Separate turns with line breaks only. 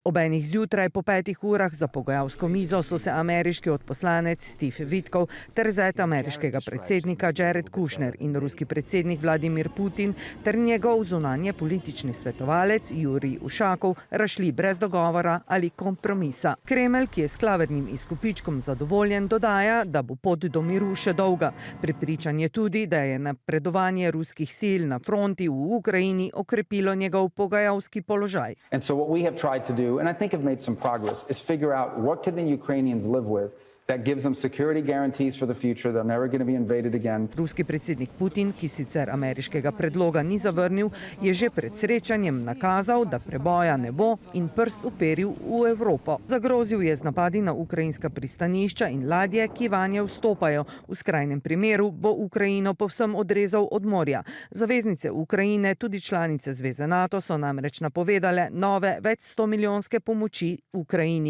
Ob enih zjutraj po 5 urah za pogajalsko mizo so se ameriški odposlanec Steve Witkoff ter zet ameriškega predsednika Jared Kushner in ruski predsednik Vladimir Putin ter njegov zunanje politični svetovalec Jurij Ušakov razšli brez dogovora ali kompromisa. Kremelj, ki je s klavrnim izkupičkom zadovoljen, dodaja, da bo pot do miru še dolga. Prepričan je tudi, da je napredovanje ruskih sil na fronti v Ukrajini okrepilo njegov pogajalski položaj.
And I think have made some progress, is figure out what can the Ukrainians live with that gives them security guarantees for the future. They're never going to be invaded again.
Ruski predsednik Putin, ki sicer ameriškega predloga ni zavrnil, je že pred srečanjem nakazal, da preboja ne bo in prst uperil v Evropo. Zagrozil je z napadi na ukrajinska pristanišča in ladje, ki vanje vstopajo. V skrajnem primeru bo Ukrajino povsem odrezal od morja. Zaveznice Ukrajine, tudi članice Zveze NATO, so namreč napovedale nove več 100 milijonske pomoči Ukrajini.